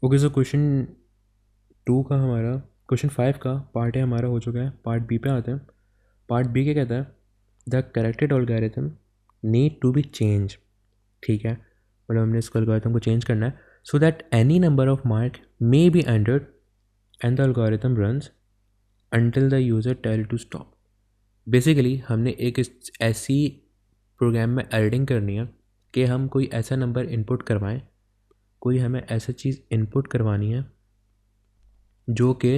Okay, so question 5 का part A हमारा हो चुका है। पार्ट बी पे आते हैं। पार्ट बी क्या कहता है? The corrected algorithm need to be change. ठीक है, मतलब हमने इसको एल्गोरिथम को चेंज करना है so that any number of mark may be entered and the algorithm runs until the user tell to stop. Basically हमने एक ऐसी प्रोग्राम में एडिटिंग करनी है कि हम कोई ऐसा नंबर इनपुट करवाएं, कोई हमें ऐसा चीज़ इनपुट करवानी है जो कि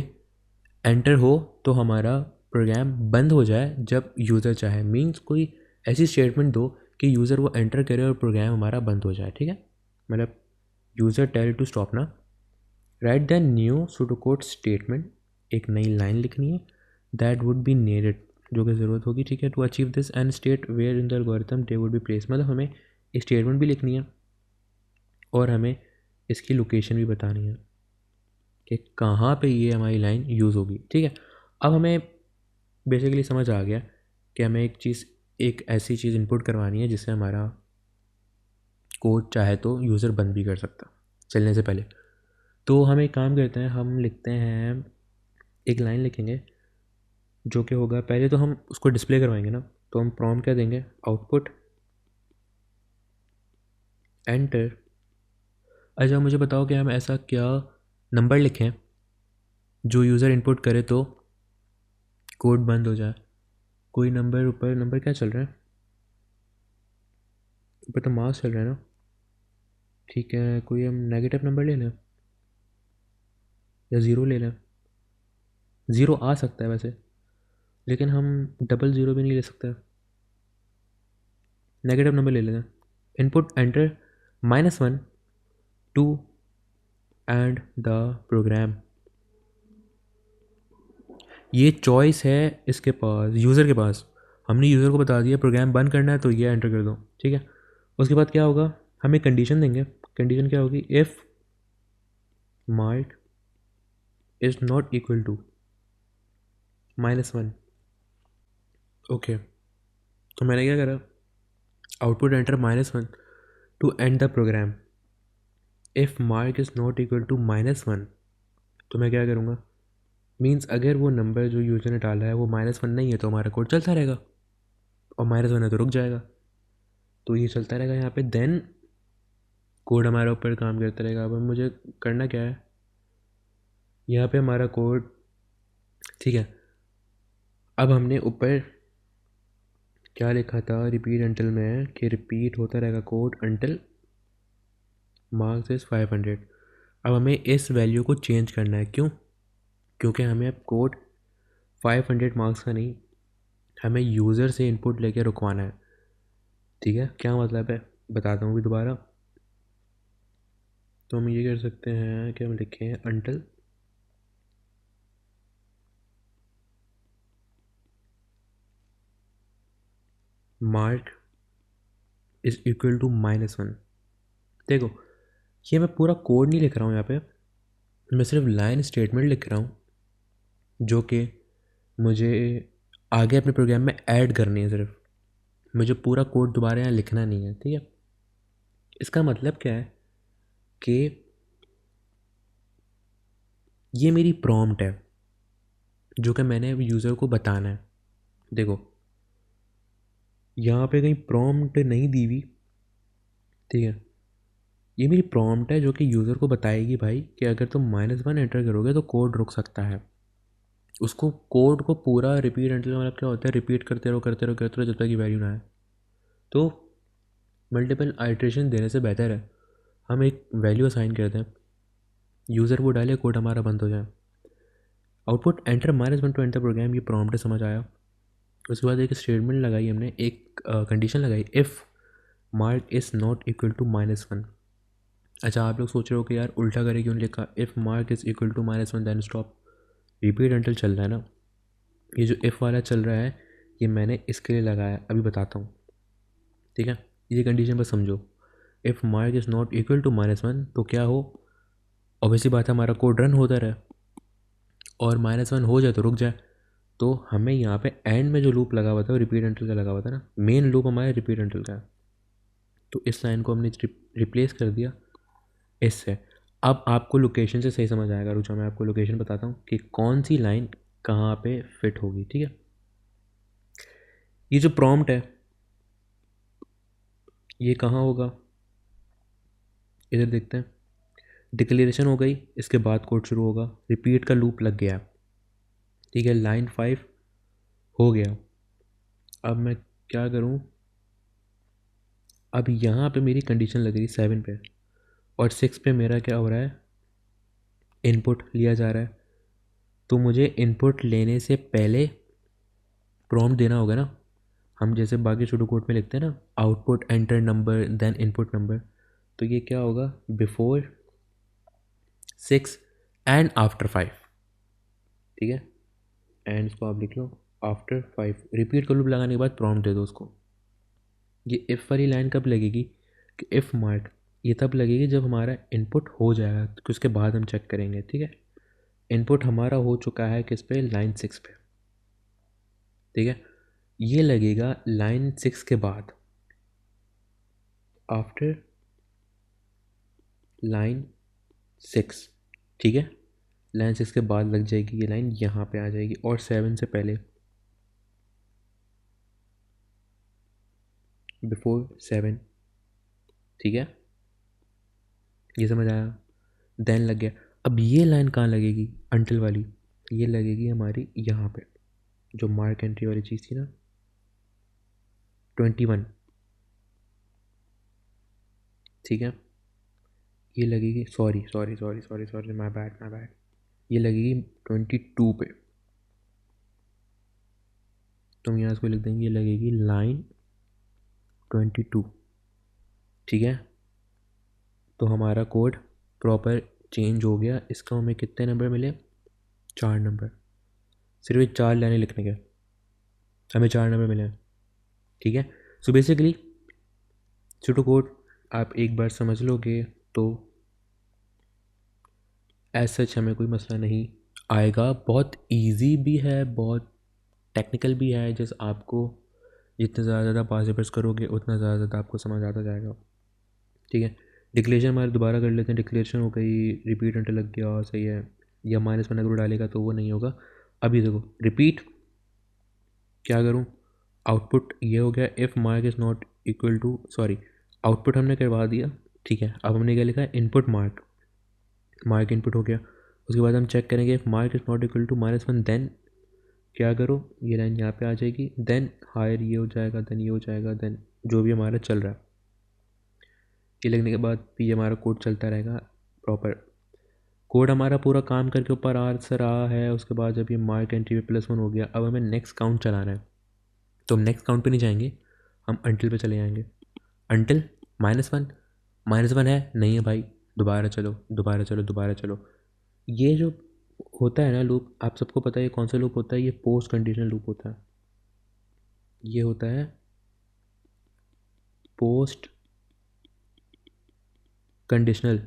एंटर हो तो हमारा प्रोग्राम बंद हो जाए जब यूज़र चाहे। मींस कोई ऐसी स्टेटमेंट दो कि यूज़र वो एंटर करे और प्रोग्राम हमारा बंद हो जाए। ठीक है, मतलब यूज़र टेल टू स्टॉप ना। Right the new pseudocode statement, एक नई लाइन लिखनी है दैट वुड बी नीडेड, जो कि ज़रूरत होगी। ठीक है, to achieve this end state where in the algorithm they would be place. मतलब हमें स्टेटमेंट भी लिखनी है और हमें इसकी लोकेशन भी बतानी है कि कहाँ पे ये हमारी लाइन यूज़ होगी। ठीक है, अब हमें बेसिकली समझ आ गया कि हमें एक ऐसी चीज़ इनपुट करवानी है जिससे हमारा कोड चाहे तो यूज़र बंद भी कर सकता चलने से पहले। तो हम एक काम करते हैं, हम लिखते हैं, एक लाइन लिखेंगे जो कि होगा, पहले तो हम उसको डिस्प्ले करवाएंगे ना, तो हम प्रॉम्प्ट क्या देंगे? Output enter. अच्छा मुझे बताओ कि हम ऐसा क्या नंबर लिखें जो यूज़र इनपुट करे तो कोड बंद हो जाए। कोई नंबर, ऊपर नंबर क्या चल रहा है? ऊपर तो मार्क्स चल रहा है ना। ठीक है, कोई हम नेगेटिव नंबर ले लें या ज़ीरो ले लें। ज़ीरो आ सकता है वैसे, लेकिन हम डबल ज़ीरो भी नहीं ले सकते। नेगेटिव नंबर ले लेते हैं। Input enter -1 to end the program. ये चॉइस है इसके पास, यूज़र के पास। हमने यूज़र को बता दिया प्रोग्राम बंद करना है तो ये एंटर कर दो। ठीक है, उसके बाद क्या होगा? हम एक कंडीशन देंगे। कंडीशन क्या होगी? If mark is not equal to -1। Okay, तो मैंने क्या करा? Output enter -1 to end the program. If mark is not equal to -1 तो मैं क्या करूँगा? मीन्स अगर वो नंबर जो यूज़र ने डाला है वो -1 नहीं है तो हमारा कोड चलता रहेगा, और -1 है तो रुक जाएगा। तो ये चलता रहेगा यहाँ पे, देन कोड हमारे ऊपर काम करता रहेगा। अब मुझे करना क्या है? यहाँ पे हमारा कोड, ठीक है, अब हमने ऊपर क्या लिखा था रिपीट अंटिल में, कि रिपीट होता रहेगा कोड अंटिल मार्क्स इज़ 500। अब हमें इस वैल्यू को चेंज करना है। क्यों? क्योंकि हमें अब कोड 500 मार्क्स का नहीं, हमें यूज़र से इनपुट लेके रुकवाना है। ठीक है, क्या मतलब है बताता हूँ भी दोबारा। तो हम ये कर सकते हैं कि हम लिखें until mark is equal to -1। देखो, ये मैं पूरा कोड नहीं लिख रहा हूँ यहाँ पे, मैं सिर्फ लाइन स्टेटमेंट लिख रहा हूँ जो कि मुझे आगे अपने प्रोग्राम में ऐड करनी है। सिर्फ मुझे पूरा कोड दोबारा यहाँ लिखना नहीं है। ठीक है, इसका मतलब क्या है कि ये मेरी प्रॉम्प्ट है जो कि मैंने अब यूज़र को बताना है। देखो, यहाँ पे कहीं प्रॉम्प्ट नहीं दी हुई। ठीक है, ये मेरी प्रॉम्प्ट है जो कि यूज़र को बताएगी भाई कि अगर तुम -1 एंटर करोगे तो कोड रुक सकता है। उसको कोड को पूरा रिपीट एंटर, मतलब क्या होता है, रिपीट करते रहो करते रहो करते रहो जब तक की वैल्यू ना आए। तो मल्टीपल आइट्रेशन देने से बेहतर है हम एक वैल्यू असाइन कर दें, यूज़र वो डाले, कोड हमारा बंद हो जाए। Output enter -1 to enter program, ये प्रॉम्प्ट समझ आया। उसके बाद एक स्टेटमेंट लगाई हमने, एक कंडीशन लगाई, if mark is not equal to -1। अच्छा, आप लोग सोच रहे हो कि यार उल्टा करे क्यों लिखा? If mark is equal to -1 then stop. Repeat enter चल रहा है ना, ये जो इफ़ वाला चल रहा है ये मैंने इसके लिए लगाया, अभी बताता हूँ। ठीक है, ये कंडीशन बस समझो। If mark is not equal to -1 तो क्या हो? ऑब्वियसली बात है, हमारा कोड रन होता रहे, और -1 हो जाए तो रुक जाए। तो हमें यहाँ पे एंड में जो लूप लगा हुआ था वो रिपीट एंटल का लगा हुआ था ना, मेन लूप हमारे रिपीट एंटल का है। तो इस लाइन को हमने रिप्लेस कर दिया इससे। अब आपको लोकेशन से सही समझ आएगा। रुचो मैं आपको लोकेशन बताता हूँ कि कौन सी लाइन कहाँ पे फिट होगी, ठीक है। ये जो प्रॉम्प्ट है ये कहाँ होगा, इधर देखते हैं। डिक्लेरेशन हो गई, इसके बाद कोड शुरू होगा, रिपीट का लूप लग गया, ठीक है। लाइन 5 हो गया। अब मैं क्या करूँ, अब यहाँ पे मेरी कंडीशन लग रही 7 पे और 6 पे मेरा क्या हो रहा है, इनपुट लिया जा रहा है। तो मुझे इनपुट लेने से पहले प्रॉम्प्ट देना होगा ना। हम जैसे बाकी शुरू कोड में लिखते हैं ना, output enter number then input number, तो ये क्या होगा, बिफोर 6 एंड आफ्टर 5, ठीक है। एंड इसको आप लिख लो आफ्टर 5, रिपीट का लूप लगाने के बाद प्रॉम्प्ट दे दो उसको। ये इफ़ वाली लाइन कब लगेगी कि इफ़ मार्क, ये तब लगेगी जब हमारा इनपुट हो जाएगा, तो उसके बाद हम चेक करेंगे, ठीक है। इनपुट हमारा हो चुका है किस पे, लाइन 6 पे, ठीक है। ये लगेगा लाइन 6 के बाद, आफ्टर लाइन 6, ठीक है। लाइन 6 के बाद लग जाएगी ये लाइन, यहाँ पे आ जाएगी, और 7 से पहले, बिफोर 7, ठीक है। ये समझ आया, देन लग गया। अब ये लाइन कहाँ लगेगी, अंटिल वाली, ये लगेगी हमारी यहाँ पे, जो मार्क एंट्री वाली चीज़ थी ना, 21, ठीक है। ये लगेगी, sorry sorry sorry sorry sorry, my bad my bad, ये लगेगी 22 पे। तुम यहाँ इसको लिख देंगे, ये लगेगी लाइन 22, ठीक है। तो हमारा कोड प्रॉपर चेंज हो गया। इसका हमें कितने नंबर मिले, 4 नंबर, सिर्फ ये 4 लाइनें लिखने के हमें 4 नंबर मिले हैं, ठीक है। सो बेसिकली सूडो कोड आप एक बार समझ लोगे तो एज सच हमें कोई मसला नहीं आएगा। बहुत इजी भी है, बहुत टेक्निकल भी है। जैसे आपको जितने ज़्यादा पार्टिसिपेट्स करोगे उतना ज़्यादा आपको समझ आता जाएगा, ठीक है। डिक्लेरेशन हमारे दोबारा कर लेते हैं। डिक्लेरेशन हो गई, रिपीट अंटर लग गया, सही है। या -1 अगर डालेगा तो वो नहीं होगा। अभी देखो रिपीट क्या करूँ, आउटपुट ये हो गया, if mark is not equal to, sorry output हमने करवा दिया, ठीक है। अब हमने क्या लिखा है, इनपुट मार्क, मार्क इनपुट हो गया। उसके बाद हम चेक करेंगे if mark is not equal to -1, then क्या करो, ये लाइन यहाँ पे आ जाएगी, देन हायर ये हो जाएगा, देन ये हो जाएगा, देन जो भी हमारा चल रहा है ये लिखने के बाद भी हमारा कोड चलता रहेगा प्रॉपर। कोड हमारा पूरा काम करके ऊपर आ सर रहा है। उसके बाद जब ये मार्क एंट्री पे +1 हो गया, अब हमें नेक्स्ट काउंट चलाना है। तो हम नेक्स्ट काउंट पे नहीं जाएंगे, हम अंटिल पे चले जाएंगे। अंटिल -1, -1 है नहीं है भाई, दोबारा चलो दोबारा चलो दोबारा चलो। ये जो होता है ना लूप, आप सबको पता है ये कौन सा लूप होता है, ये पोस्ट कंडीशनल लूप होता है। ये होता है पोस्ट कंडीशनल,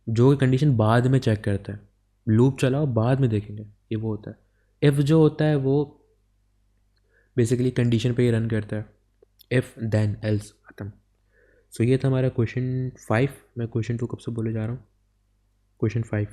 जो कंडीशन बाद में चेक करता है। लूप चलाओ बाद में देखेंगे, ये वो होता है। इफ़ जो होता है वो बेसिकली कंडीशन पे ही रन करता है, इफ़ देन एल्स खत्म। सो ये था हमारा क्वेश्चन 5। मैं क्वेश्चन 2 कब से बोले जा रहा हूँ, क्वेश्चन 5।